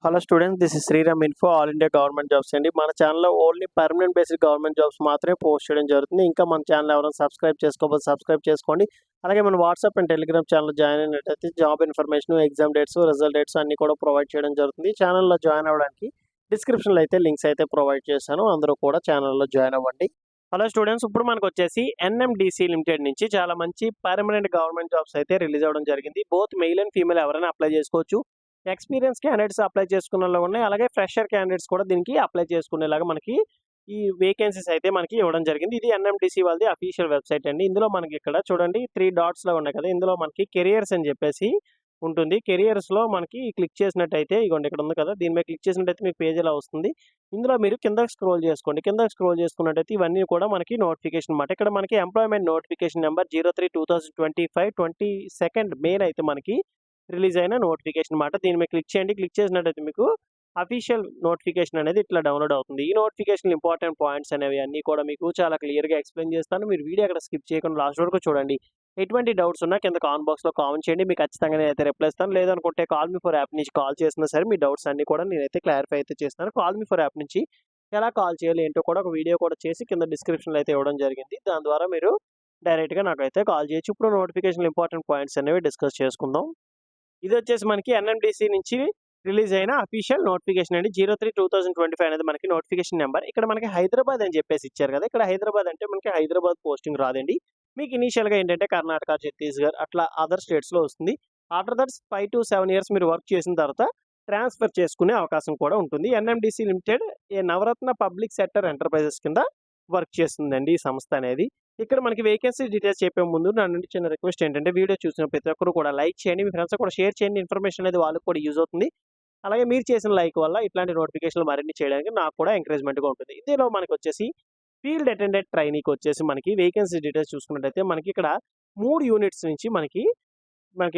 Hello students, this is Sriram info all India government jobs అండి. మన ఛానల్లో only permanent based government jobs మాత్రమే post చేయడం జరుగుతుంది. ఇంకా మన ఛానల్ ఎవరైనా సబ్స్క్రైబ్ చేసుకోకపోతే సబ్స్క్రైబ్ చేసుకోండి. అలాగే మన WhatsApp and Telegram channel join అయినట్టయితే job information, exam dates, result dates అన్ని కూడా ప్రొవైడ్ చేయడం జరుగుతుంది. ఛానల్లో జాయిన్ అవ్వడానికి డిస్క్రిప్షన్లో అయితే లింక్స్ అయితే ప్రొవైడ్ చేశాను. అందరూ కూడా ఛానల్లో జాయిన్ అవ్వండి. హలో స్టూడెంట్స్, ఇప్పుడు మనకు వచ్చేసి ఎన్ఎండిసి లిమిటెడ్ నుంచి చాలా మంచి పర్మనెంట్ గవర్నమెంట్ జాబ్స్ అయితే రిలీజ్ అవ్వడం జరిగింది. బోత్ మెయిల్ అండ్ ఫీమేల్ ఎవరైనా అప్లై చేసుకోవచ్చు. ఎక్స్పీరియన్స్ క్యాండిడేట్స్ అప్లై చేసుకునేలా ఉన్నాయి. అలాగే ఫ్రెషర్ క్యాండిడేట్స్ కూడా దీనికి అప్లై చేసుకునేలాగా మనకి ఈ వేకెన్సీస్ అయితే మనకి ఇవ్వడం జరిగింది. ఇది ఎన్ఎండిసి వాళ్ళది అఫీషియల్ వెబ్సైట్ అండి. ఇందులో మనకి ఇక్కడ చూడండి 3 డాట్స్లో ఉన్నాయి కదా, ఇందులో మనకి కెరియర్స్ అని చెప్పేసి ఉంటుంది. కెరియర్స్లో మనకి క్లిక్ చేసినట్టయితే ఇగోండి ఇక్కడ ఉంది కదా, దీని మీద క్లిక్ చేసినట్టయితే మీకు పేజ్ ఇలా వస్తుంది. ఇందులో మీరు కిందకి స్క్రోల్ చేసుకోండి. కిందకి స్క్రోల్ చేసుకున్నట్టయితే ఇవన్నీ కూడా మనకి నోటిఫికేషన్ అన్నమాట. ఇక్కడ మనకి employment notification number 03/2025 22nd May అయితే మనకి రిలీజ్ అయిన నోటిఫికేషన్ అన్నమాట. దీని మీద క్లిక్ చేయండి. క్లిక్ చేసినట్టయితే మీకు అఫీషియల్ నోటిఫికేషన్ అనేది ఇట్లా డౌన్లోడ్ అవుతుంది. ఈ నోటిఫికేషన్ ఇంపార్టెంట్ పాయింట్స్ అనేవి అన్నీ కూడా మీకు చాలా క్లియర్గా ఎక్స్ప్లెయిన్ చేస్తాను. మీరు వీడియో అక్కడ స్కిప్ చేయకుండా లాస్ట్ వరకు చూడండి. ఎటువంటి డౌట్స్ ఉన్నా కింద కామెంట్ బాక్స్లో కామెంట్ చేయండి. మీకు ఖచ్చితంగా నేనైతే రిప్లై ఇస్తాను. లేదనుకుంటే కాల్ మీ ఫర్ యాప్ నుంచి కాల్ చేసినా సరే మీ డౌట్స్ అన్ని కూడా నేనైతే క్లారిఫై అయితే చేస్తాను. కాల్ మీ ఫర్ యాప్ నుంచి ఎలా కాల్ చేయాలి ఏంటో కూడా ఒక వీడియో కూడా చేసి కింద డిస్క్రిప్షన్లో అయితే ఇవ్వడం జరిగింది. దాని ద్వారా మీరు డైరెక్ట్గా నాకైతే కాల్ చేయొచ్చు. ఇప్పుడు నోటిఫికేషన్ ఇంపార్టెంట్ పాయింట్స్ అనేవి డిస్కస్ చేసుకుందాం. ఇది వచ్చేసి మనకి ఎన్ఎండిసి నుంచి రిలీజ్ అయిన అఫీషియల్ నోటిఫికేషన్ అండి. 03/2025 అనేది మనకి నోటిఫికేషన్ నెంబర్. ఇక్కడ మనకి హైదరాబాద్ అని చెప్పేసి ఇచ్చారు కదా, ఇక్కడ హైదరాబాద్ అంటే మనకి హైదరాబాద్ పోస్టింగ్ రాదండి. మీకు ఇనీషియల్గా ఏంటంటే కర్ణాటక, ఛత్తీస్గఢ్ అట్లా అదర్ స్టేట్స్లో వస్తుంది. ఆఫ్టర్ దట్ 5 to 7 years మీరు వర్క్ చేసిన తర్వాత ట్రాన్స్ఫర్ చేసుకునే అవకాశం కూడా ఉంటుంది. ఎన్ఎండిసి లిమిటెడ్ ఏ నవరత్న పబ్లిక్ సెక్టర్ ఎంటర్ప్రైజెస్ కింద వర్క్ చేస్తుందండి ఈ సంస్థ అనేది. ఇక్కడ మనకి వేకెన్సీ డీటెయిల్స్ చెప్పే ముందు నా నుండి చిన్న రిక్వెస్ట్ ఏంటంటే వీడియో చూసిన ప్రతి ఒక్కరు కూడా లైక్ చేయండి, మీ ఫ్రెండ్స్ కూడా షేర్ చేయండి. ఇన్ఫర్మేషన్ అనేది వాళ్ళకి కూడా యూజ్ అవుతుంది. అలాగే మీరు చేసిన లైక్ వల్ల ఇట్లాంటి నోటిఫికేషన్లు మరిన్ని చేయడానికి నాకు కూడా ఎంకరేజ్మెంట్గా ఉంటుంది. ఇందులో మనకి వచ్చేసి ఫీల్డ్ అటెండెంట్ ట్రైనీకి వచ్చేసి మనకి వేకెన్సీ డీటెయిల్స్ చూసుకున్నట్టయితే మనకి ఇక్కడ 3 యూనిట్స్ నుంచి మనకి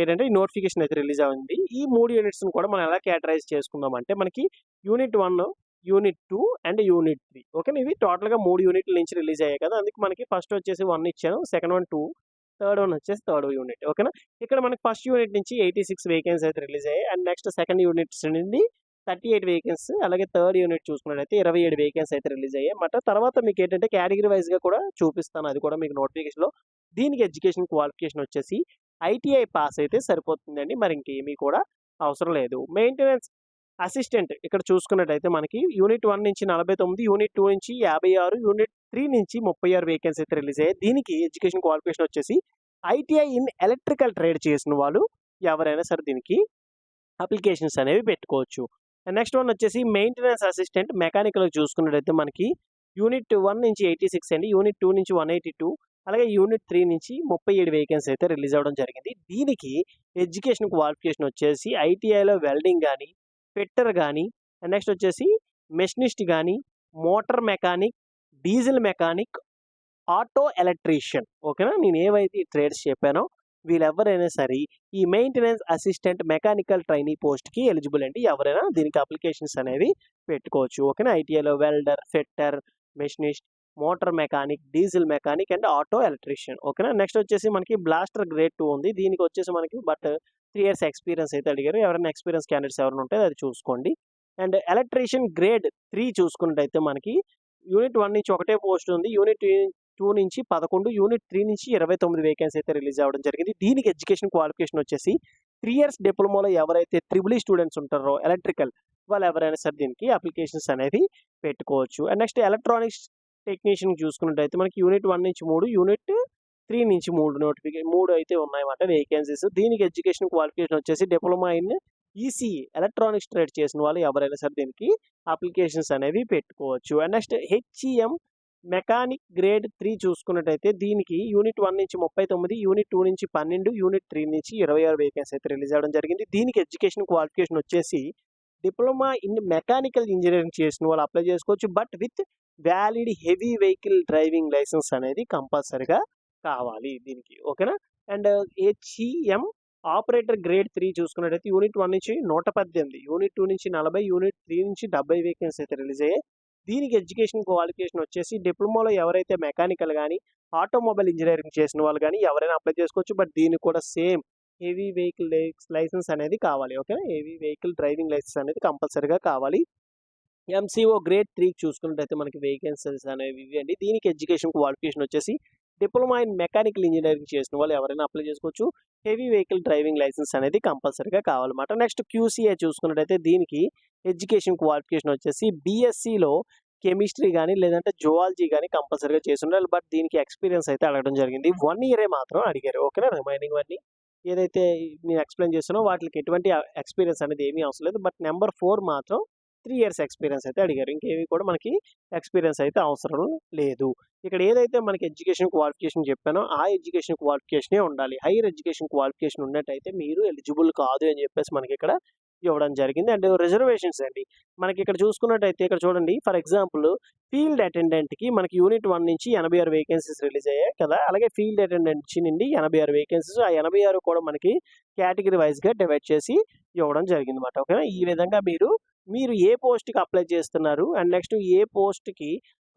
ఏంటంటే ఈ నోటిఫికేషన్ అయితే రిలీజ్ అయింది. ఈ 3 యూనిట్స్ని కూడా మనం ఎలా కేటరైజ్ చేసుకుందాం అంటే మనకి యూనిట్ 1, యూనిట్ 2 అండ్ యూనిట్ 3. ఓకేనా, ఇవి టోటల్గా 3 యూనిట్ల నుంచి రిలీజ్ అయ్యాయి కదా. అందుకే మనకి ఫస్ట్ వచ్చేసి 1 ఇచ్చాను, సెకండ్ 1 2, థర్డ్ 1 వచ్చేసి థర్డ్ యూనిట్. ఓకేనా, ఇక్కడ మనకి ఫస్ట్ యూనిట్ నుంచి 86 వేకెన్సీ అయితే రిలీజ్ అయ్యాయి. అండ్ నెక్స్ట్ సెకండ్ యూనిట్స్ నుండి 38 వేకెన్సీ, అలాగే థర్డ్ యూనిట్ చూసుకున్నట్టయితే 27 వేకెన్సీ అయితే రిలీజ్ అయ్యాయి అన్నమాట. తర్వాత మీకు ఏంటంటే కేటగిరీ వైజ్గా కూడా చూపిస్తాను, అది కూడా మీకు నోటిఫికేషన్లో. దీనికి ఎడ్యుకేషన్ క్వాలిఫికేషన్ వచ్చేసి ఐటీఐ పాస్ అయితే సరిపోతుందండి, మరి ఇంకేమీ కూడా అవసరం లేదు. మెయింటెనెన్స్ అసిస్టెంట్ ఇక్కడ చూసుకున్నట్టయితే మనకి యూనిట్ 1 నుంచి 49, యూనిట్ 2 నుంచి 56, యూనిట్ 3 నుంచి 36 వేకెన్సీ అయితే రిలీజ్ అయ్యాయి. దీనికి ఎడ్యుకేషన్ క్వాలిఫికేషన్ వచ్చేసి ఐటీఐ ఇన్ ఎలక్ట్రికల్ ట్రేడ్ చేసిన వాళ్ళు ఎవరైనా సరే దీనికి అప్లికేషన్స్ అనేవి పెట్టుకోవచ్చు. నెక్స్ట్ వన్ వచ్చేసి మెయింటెనెన్స్ అసిస్టెంట్ మెకానికల్ చూసుకున్నట్టయితే మనకి యూనిట్ 1 నుంచి 86 అండి, యూనిట్ 2 నుంచి 182, అలాగే యూనిట్ 3 నుంచి 37 వేకెన్సీ అయితే రిలీజ్ అవ్వడం జరిగింది. దీనికి ఎడ్యుకేషన్ క్వాలిఫికేషన్ వచ్చేసి ఐటీఐలో వెల్డింగ్ కానీ, ఫిట్టర్ కానీ, నెక్స్ట్ వచ్చేసి మెషినిస్ట్ కానీ, motor mechanic, diesel mechanic, auto electrician. ఓకేనా, నేను ఏవైతే ట్రేడ్స్ చెప్పానో వీళ్ళెవరైనా సరే ఈ మెయింటెనెన్స్ అసిస్టెంట్ మెకానికల్ ట్రైనీ పోస్ట్కి ఎలిజిబుల్ అండి. ఎవరైనా దీనికి అప్లికేషన్స్ అనేవి పెట్టుకోవచ్చు. ఓకేనా, ఐటీఐలో welder, fitter, machinist, motor mechanic, diesel mechanic and auto electrician. ఓకేనా, నెక్స్ట్ వచ్చేసి మనకి బ్లాస్టర్ గ్రేడ్ 2 ఉంది. దీనికి వచ్చేసి మనకి 3 years ఎక్స్పీరియన్స్ అయితే అడిగారు. ఎవరైనా ఎక్స్పీరియన్స్ క్యాండిడేట్స్ ఎవరైనా ఉంటే అది చూసుకోండి. అండ్ ఎలక్ట్రీషియన్ గ్రేడ్ 3 చూసుకున్నట్టయితే మనకి యూనిట్ 1 నుంచి ఒకటే పోస్ట్ ఉంది, యూనిట్ 2 నుంచి 11, యూనిట్ 3 నుంచి 29 వేకెన్సీ అయితే రిలీజ్ అవ్వడం జరిగింది. దీనికి ఎడ్యుకేషన్ క్వాలిఫికేషన్ వచ్చేసి 3 years డిప్లొమాలో ఎవరైతే ట్రిపుల్ స్టూడెంట్స్ ఉంటారో ఎలక్ట్రికల్ వాళ్ళు ఎవరైనా సరే దీనికి అప్లికేషన్స్ అనేవి పెట్టుకోవచ్చు. అండ్ నెక్స్ట్ ఎలక్ట్రానిక్స్ టెక్నీషియన్ చూసుకున్నట్టయితే మనకి యూనిట్ 1 నుంచి 3, యూనిట్ 3 నుంచి 3 అయితే ఉన్నాయన్నమాట వేకెన్సీస్. దీనికి ఎడ్యుకేషన్ క్వాలిఫికేషన్ వచ్చేసి diploma in ECE electronics trade చేసిన వాళ్ళు ఎవరైనా సరే దీనికి అప్లికేషన్స్ అనేవి పెట్టుకోవచ్చు. And next HEM mechanic grade 3 చూసుకున్నట్టయితే దీనికి యూనిట్ 1 నుంచి 39, యూనిట్ 2 నుంచి 12, యూనిట్ 3 నుంచి 26 వేకెన్సీ అయితే రిలీజ్ అవ్వడం జరిగింది. దీనికి ఎడ్యుకేషన్ క్వాలిఫికేషన్ వచ్చేసి డిప్లొమా ఇన్ మెకానికల్ ఇంజనీరింగ్ చేసిన వాళ్ళు అప్లై చేసుకోవచ్చు, but with valid heavy vehicle driving licence అనేది కంపల్సరిగా కావాలి దీనికి. ఓకేనా, అండ్ హెచ్ఈఎం ఆపరేటర్ గ్రేడ్ 3 చూసుకున్నట్టయితే యూనిట్ 1 నుంచి 118, యూనిట్ 2 నుంచి 40, యూనిట్ 3 నుంచి 70 వేకెన్సీ అయితే రిలీజ్ అయ్యాయి. దీనికి ఎడ్యుకేషన్ క్వాలిఫికేషన్ వచ్చేసి డిప్లొమాలో ఎవరైతే మెకానికల్ కానీ, ఆటోమొబైల్ ఇంజనీరింగ్ చేసిన వాళ్ళు కానీ ఎవరైనా అప్లై చేసుకోవచ్చు, బట్ దీనికి కూడా సేమ్ హెవీ వెహికల్ లైసెన్స్ అనేది కావాలి. ఓకేనా. హెవీ వెహికల్ డ్రైవింగ్ లైసెన్స్ అనేది కంపల్సరీగా కావాలి. ఎంసీఓ గ్రేడ్ 3 చూసుకున్నట్టయితే మనకి వేకెన్సీస్ అనేవి ఇవి అండి. దీనికి ఎడ్యుకేషన్ క్వాలిఫికేషన్ వచ్చేసి డిప్లొమా ఇన్ మెకానికల్ ఇంజినీరింగ్ చేసిన వాళ్ళు ఎవరైనా అప్లై చేసుకోవచ్చు. హెవీ వెహికల్ డ్రైవింగ్ లైసెన్స్ అనేది కంపల్సరీగా కావాలన్నమాట. నెక్స్ట్ క్యూసీఏ చూసుకున్నట్టయితే దీనికి ఎడ్యుకేషన్ క్వాలిఫికేషన్ వచ్చేసి బీఎస్సీలో కెమిస్ట్రీ గానీ, లేదంటే జువాలజీ గానీ కంపల్సరీగా చేసి ఉండాలి. బట్ దీనికి ఎక్స్‌పీరియన్స్ అయితే అడగడం జరిగింది. 1 ఇయరే మాత్రం అడిగారు. ఓకేనా. రిమైనింగ్ అన్నీ ఏదైతే నేను ఎక్స్‌ప్లెయిన్ చేశానో వాటికి ఎటువంటి ఎక్స్‌పీరియన్స్ అనేది ఏమీ అవసరం లేదు. బట్ నెంబర్ 4 మాత్రం 3 ఇయర్స్ ఎక్స్‌పీరియన్స్ అయితే అడిగారు. ఇంకేవి కూడా మనకి ఎక్స్‌పీరియన్స్ అయితే అవసరం లేదు. ఇక్కడ ఏదైతే మనకి ఎడ్యుకేషన్ క్వాలిఫికేషన్ చెప్పానో ఆ ఎడ్యుకేషన్ క్వాలిఫికేషనే ఉండాలి. హైయర్ ఎడ్యుకేషన్ క్వాలిఫికేషన్ ఉన్నట్టయితే మీరు ఎలిజిబుల్ కాదు అని చెప్పేసి మనకిక్కడ ఇవ్వడం జరిగింది. అండ్ రిజర్వేషన్స్ అండి. మనకిక్కడ చూసుకున్నట్టయితే ఇక్కడ చూడండి ఫర్ ఎగ్జాంపుల్ ఫీల్డ్ అటెండెంట్‌కి మనకి యూనిట్ 1 నుంచి 86 వేకెన్సీస్ రిలీజ్ అయ్యాయి కదా! అలాగే ఫీల్డ్ అటెండెంట్ నుండి 86 వేకెన్సీస్. ఆ 86 కూడా మనకి కేటగిరీ వైస్‌గా డివైడ్ చేసి ఇవ్వడం జరిగిందన్నమాట. ఓకేనా. ఈ విధంగా మీరు ఏ పోస్ట్‌కి అప్లై చేస్తున్నారు అండ్ నెక్స్ట్ ఏ పోస్ట్‌కి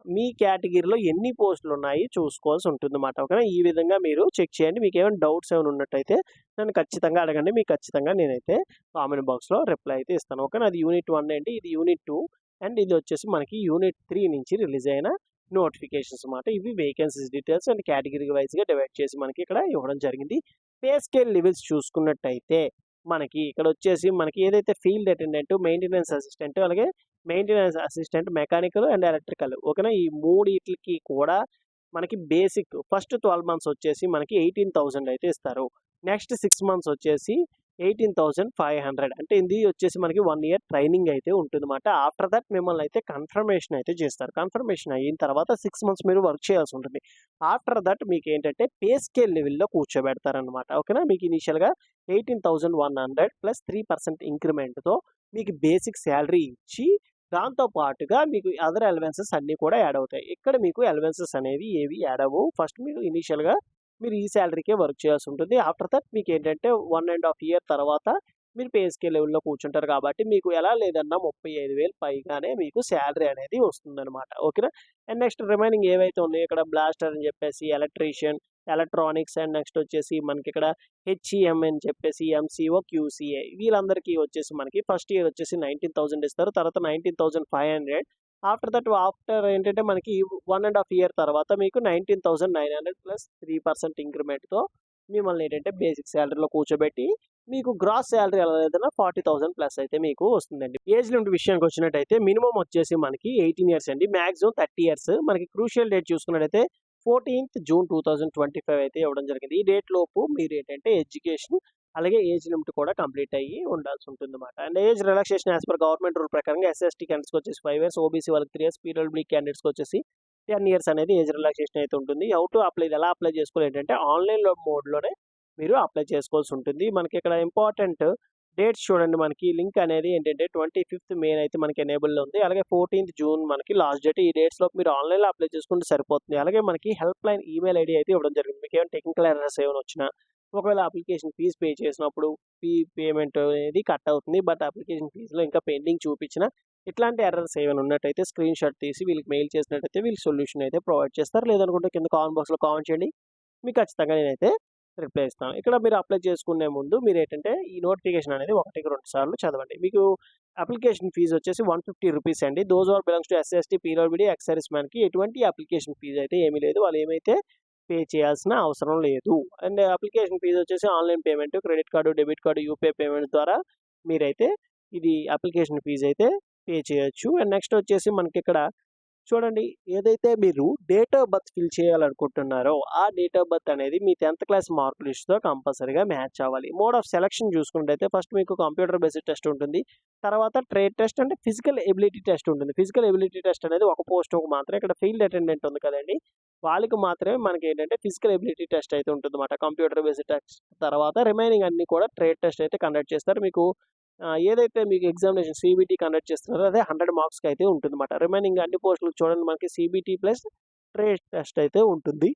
మీ కేటగిరీలో ఎన్ని పోస్టులున్నాయి చూసుకోవాల్సి ఉంటుందన్నమాట. ఓకేనా. ఈ విధంగా మీరు చెక్ చేయండి. మీకేమైనా డౌట్స్ ఏమైనా ఉన్నట్టయితే నన్ను ఖచ్చితంగా అడగండి. మీకు ఖచ్చితంగా నేనైతే కామెంట్ బాక్స్‌లో రిప్లై అయితే ఇస్తాను. ఓకేనా. అది యూనిట్ 1 అండి. ఇది యూనిట్ 2 అండ్ ఇది వచ్చేసి మనకి యూనిట్ 3 నుంచి రిలీజ్ అయిన నోటిఫికేషన్స్ అన్నమాట. ఇవి వేకెన్సీస్ డీటెయిల్స్ అండ్ కేటగిరీ వైస్‌గా డివైడ్ చేసి మనకి ఇక్కడ ఇవ్వడం జరిగింది. పే స్కేల్ లెవెల్స్ చూసుకున్నట్టయితే మనకి ఇక్కడ వచ్చేసి మనకి ఏదైతే ఫీల్డ్ అటెండెంట్, మెయింటెనెన్స్ అసిస్టెంట్, అలాగే maintenance assistant mechanical and electrical. ఓకేనా. ఈ మూడిట్లకి కూడా మనకి బేసిక్ ఫస్ట్ 12 మంత్స్ వచ్చేసి మనకి 18,000 అయితే ఇస్తారు. నెక్స్ట్ 6 మంత్స్ వచ్చేసి 18,500 అంటే ఇది వచ్చేసి మనకి 1 ఇయర్ ట్రైనింగ్ అయితే ఉంటుందన్నమాట. ఆఫ్టర్ దట్ మిమ్మల్ని అయితే కన్ఫర్మేషన్ అయితే చేస్తారు. కన్ఫర్మేషన్ అయిన తర్వాత 6 మంత్స్ మీరు వర్క్ చేయాల్సి ఉంటుంది. ఆఫ్టర్ దట్ మీకేంటంటే పే స్కేల్ లెవెల్‌లో కూర్చోబెడతారనమాట. ఓకేనా. మీకు ఇనీషియల్‌గా 18,100 ప్లస్ 3% ఇంక్రిమెంట్‌తో మీకు బేసిక్ సాలరీ ఇచ్చి దాంతో పాటుగా మీకు అదర్ అలవెన్సెస్ అన్నీ కూడా యాడ్ అవుతాయి. ఇక్కడ మీకు అలవెన్సెస్ అనేవి ఏవి యాడ్ అవ్వవు. ఫస్ట్ మీరు ఇనీషియల్‌గా మీరు ఈ సాలరీకే వర్క్ చేయాల్సి ఉంటుంది. ఆఫ్టర్ దట్ మీకేంటంటే 1½ ఇయర్ తర్వాత మీరు పే స్కేల్ లెవెల్‌లో కూర్చుంటారు కాబట్టి మీకు ఎలా లేదన్నా 35,000 పైగానే మీకు సాలరీ అనేది వస్తుందనమాట. ఓకేనా. అండ్ నెక్స్ట్ రిమైనింగ్ ఏవైతే ఉన్నాయో ఇక్కడ బ్లాస్టర్ అని చెప్పేసి, ఎలక్ట్రీషియన్, ఎలక్ట్రానిక్స్ అండ్ నెక్స్ట్ వచ్చేసి మనకిక్కడ హెచ్ఈఎం అని చెప్పేసి, ఎంసీఓ, క్యూసీఏ వీళ్ళందరికీ వచ్చేసి మనకి ఫస్ట్ ఇయర్ వచ్చేసి 19,000 ఇస్తారు. తర్వాత 19,500 ఆఫ్టర్ ఏంటంటే మనకి 1½ ఇయర్ తర్వాత మీకు 19,900 ప్లస్ 3% ఇంక్రిమెంట్‌తో మిమ్మల్ని ఏంటంటే బేసిక్ సాలరీలో కూర్చోబెట్టి మీకు గ్రాస్ సాలరీ ఎలా లేదన్నా 40,000 ప్లస్ అయితే మీకు వస్తుందండి. ఏజ్ లిమిట్ విషయానికి వచ్చినట్టయితే మినిమమ్ వచ్చేసి మనకి 18 ఇయర్స్ అండి. Maximum 30 years. మనకి క్రూషియల్ డేట్ చూసుకున్నట్టయితే 14th జూన్ 2025 అయితే ఇవ్వడం జరిగింది. ఈ డేట్ లోపు మీరు ఏంటంటే ఎడ్యుకేషన్ అలాగే ఏజ్ లిమిట్ కూడా కంప్లీట్ అయ్యి ఉండాల్సి ఉంటుందన్నమాట. And age relaxation as per government rule ప్రకారంగా ఎస్సీ క్యాండిడేట్స్‌కి వచ్చేసి 5 ఇయర్స్, ఓబీసీ వాళ్ళకి 3 ఇయర్స్, పీడబ్ల్యూడీ క్యాండిడేట్స్‌కి వచ్చేసి 10 ఇయర్స్ అనేది ఏజ్ రిలాక్సేషన్ అయితే ఉంటుంది. హౌ టు అప్లై ఇది ఎలా అప్లై చేసుకోవాలి ఏంటంటే ఆన్‌లైన్‌లో మోడ్‌లోనే మీరు అప్లై చేసుకోవాల్సి ఉంటుంది. మనకి ఇక్కడ ఇంపార్టెంట్ డేట్స్ చూడండి. మనకి లింక్ అనేది ఏంటంటే 25th మే అయితే మనకి ఎనేబుల్‌లో ఉంది. అలాగే 14th జూన్ మనకి లాస్ట్ డేట్. ఈ డేట్స్‌లో మీరు ఆన్‌లైన్‌లో అప్లై చేసుకుంటే సరిపోతుంది. అలాగే మనకి హెల్ప్ లైన్ ఈమెయిల్ ఐడీ అయితే ఇవ్వడం జరిగింది. మీకు ఏమైనా టెక్నికల్ ఎర్రర్స్ ఏమైనా వచ్చినా ఒకవేళ అప్లికేషన్ ఫీజ్ పే చేసినప్పుడు పేమెంట్ అనేది కట్ అవుతుంది. బట్ అప్లికేషన్ ఫీజ్‌లో ఇంకా పెండింగ్ చూపించిన ఇట్లాంటి ఎర్రర్స్ ఏమైనా ఉన్నట్టయితే స్క్రీన్‌షాట్ తీసి వీళ్ళకి మెయిల్ చేసినట్టయితే వీళ్ళు సొల్యూషన్ అయితే ప్రొవైడ్ చేస్తారు. లేదనుకుంటే కింద కామెంట్ బాక్స్‌లో కామెంట్ చేయండి. మీకు ఖచ్చితంగా నేనైతే రిప్లై ఇస్తాను. ఇక్కడ మీరు అప్లై చేసుకునే ముందు మీరేంటంటే ఈ నోటిఫికేషన్ అనేది 1కి 2 సార్లు చదవండి. మీకు అప్లికేషన్ ఫీజ్ వచ్చేసి ₹150 అండి. Those are belongs to SC, ST, PWD, ex service మ్యాన్‌కి ఎటువంటి అప్లికేషన్ ఫీజ్ అయితే ఏమీ లేదు. వాళ్ళు ఏమైతే పే చేయాల్సిన అవసరం లేదు. అండ్ అప్లికేషన్ ఫీజ్ వచ్చేసి online payment, credit card, debit card, UPI payment ద్వారా మీరైతే ఇది అప్లికేషన్ ఫీజ్ అయితే పే చేయొచ్చు. అండ్ నెక్స్ట్ వచ్చేసి మనకిక్కడ చూడండి ఏదైతే మీరు డేట్ ఆఫ్ బర్త్ ఫిల్ చేయాలనుకుంటున్నారో ఆ డేట్ ఆఫ్ బర్త్ అనేది మీ 10th క్లాస్ మార్క్ లిస్ట్‌తో కంపల్సరీగా మ్యాచ్ అవ్వాలి. మోడ్ ఆఫ్ సెలక్షన్ చూసుకున్నట్టయితే ఫస్ట్ మీకు కంప్యూటర్ బేస్డ్ టెస్ట్ ఉంటుంది. తర్వాత ట్రేడ్ టెస్ట్ అంటే ఫిజికల్ ఎబిలిటీ టెస్ట్ ఉంటుంది. ఫిజికల్ ఎబిలిటీ టెస్ట్ అనేది ఒక పోస్ట్‌కి మాత్రమే. ఇక్కడ ఫీల్డ్ అటెండెంట్ ఉంది కదండీ! వాళ్ళకి మాత్రమే మనకేంటంటే ఫిజికల్ ఎబిలిటీ టెస్ట్ అయితే ఉంటుందన్నమాట. కంప్యూటర్ బేస్డ్ టెస్ట్ తర్వాత రిమైనింగ్ అన్నీ కూడా ట్రేడ్ టెస్ట్ అయితే కండక్ట్ చేస్తారు. మీకు ఏదైతే మీకు ఎగ్జామినేషన్ సీబీటీ కండక్ట్ చేస్తున్నారో అదే 100 మార్క్స్‌కి అయితే ఉంటుందన్నమాట. రిమైనింగ్ అన్ని పోస్టులకు చూడండి మనకి సీబీటీ ప్లస్ ట్రేడ్ టెస్ట్ అయితే ఉంటుంది.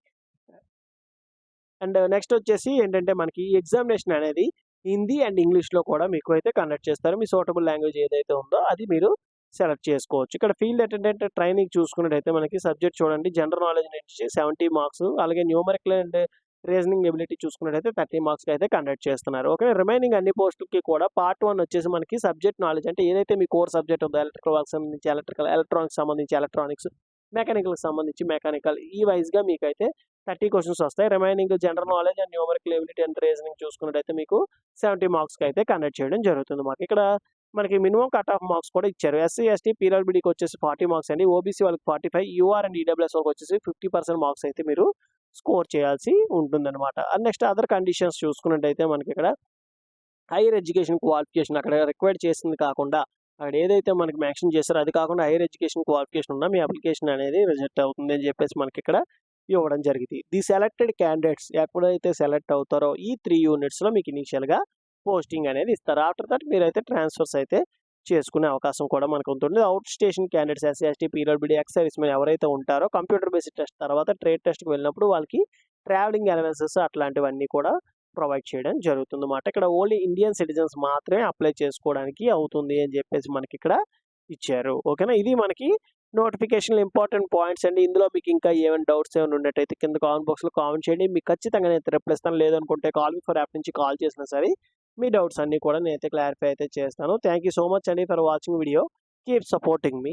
అండ్ నెక్స్ట్ వచ్చేసి ఏంటంటే మనకి ఈ ఎగ్జామినేషన్ అనేది హిందీ అండ్ ఇంగ్లీష్‌లో కూడా మీకు అయితే కండక్ట్ చేస్తారు. మీ సూటబుల్ లాంగ్వేజ్ ఏదైతే ఉందో అది మీరు సెలెక్ట్ చేసుకోవచ్చు. ఇక్కడ ఫీల్డ్ అటెండెంట్ ట్రైనింగ్ చూసుకున్నట్టయితే మనకి సబ్జెక్ట్ చూడండి జనరల్ నాలెడ్జ్ నుంచి 70 మార్క్స్ అలాగే న్యూమరికల్ అండ్ రీజనింగ్ ఎబిలిటీ చూసుకున్నట్టయితే 30 మార్క్స్‌కి అయితే కండక్ట్ చేస్తున్నారు. ఓకే. రిమైనింగ్ అన్ని పోస్టులకి కూడా పార్ట్ 1 వచ్చేసి మనకి సబ్జెక్ట్ నాలెడ్జ్ అంటే ఏదైతే మీ కోర్ సబ్జెక్ట్ ఉందో ఎలక్ట్రికల్ వర్క్‌కి సంబంధించి ఎలక్ట్రికల్, ఎలక్ట్రానిక్స్ సంబంధించి ఎలక్ట్రానిక్స్, మెకానికల్‌కి సంబంధించి మెకానికల్ ఈ వైస్‌గా మీకైతే 30 క్వెషన్స్ వస్తాయి. Remaining general knowledge and numerical ability and reasoning చూసుకున్నట్టయితే మీకు 70 మార్క్స్‌కి అయితే కండక్ట్ చేయడం జరుగుతుందన్నమాట. ఇక్కడ మనకి మినిమమ్ కట్ ఆఫ్ మార్క్స్ కూడా ఇచ్చారు. ఎస్సీ, ఎస్టీ, పీడబ్ల్యూడీకి వచ్చేసి 40 మార్క్స్ అండి. ఓబీసీ వాళ్ళకి 45, యూఆర్ అండ్ ఈడబ్ల్యూఎస్ వాళ్ళకి వచ్చేసి 50% మార్క్స్ అయితే మీరు స్కోర్ చేయాల్సి ఉంటుందన్నమాట. అండ్ నెక్స్ట్ అదర్ కండిషన్స్ చూసుకున్నట్టయితే మనకి ఇక్కడ హైయర్ ఎడ్యుకేషన్ క్వాలిఫికేషన్ అక్కడ రిక్వైర్డ్ చేసింది కాకుండా అక్కడ ఏదైతే మనకి మెన్షన్ చేస్తారో అది కాకుండా హైయర్ ఎడ్యుకేషన్ క్వాలిఫికేషన్ ఉన్నా మీ అప్లికేషన్ అనేది రిజెక్ట్ అవుతుంది అని చెప్పేసి మనకి ఇక్కడ ఇవ్వడం జరిగింది. ది సెలెక్టెడ్ క్యాండిడేట్స్ ఎప్పుడైతే సెలెక్ట్ అవుతారో ఈ 3 యూనిట్స్లో మీకు ఇనీషియల్గా పోస్టింగ్ అనేది ఇస్తారు. ఆఫ్టర్ దట్ మీరైతే ట్రాన్స్ఫర్స్ అయితే చేసుకునే అవకాశం కూడా మనకు ఉంటుంది. Out station candidates SC, ST, PWD, ex service men ఎవరైతే ఉంటారో కంప్యూటర్ బేస్డ్ టెస్ట్ తర్వాత ట్రేడ్ టెస్ట్కి వెళ్ళినప్పుడు వాళ్ళకి ట్రావెలింగ్ అలవెన్సెస్ అట్లాంటివన్నీ కూడా ప్రొవైడ్ చేయడం జరుగుతుందన్నమాట. ఇక్కడ ఓన్లీ ఇండియన్ సిటిజన్స్ మాత్రమే అప్లై చేసుకోవడానికి అవుతుంది అని చెప్పేసి మనకి ఇక్కడ ఇచ్చారు. ఓకేనా. ఇది మనకి నోటిఫికేషన్లో ఇంపార్టెంట్ పాయింట్స్ అండి. ఇందులో మీకు ఇంకా ఏమైనా డౌట్స్ ఏమైనా ఉన్నట్టయితే కింద కామెంట్ బాక్స్లో కామెంట్ చేయండి. మీకు ఖచ్చితంగా నేను రిప్లై ఇస్తాను. లేదనుకుంటే కాల్ మీ ఫర్ యాప్ నుంచి కాల్ చేసినా సరే మీ డౌట్స్ అన్నీ కూడా నేనైతే క్లారిఫై అయితే చేస్తాను. థ్యాంక్ యూ సో మచ్ అండి for watching video. Keep supporting me.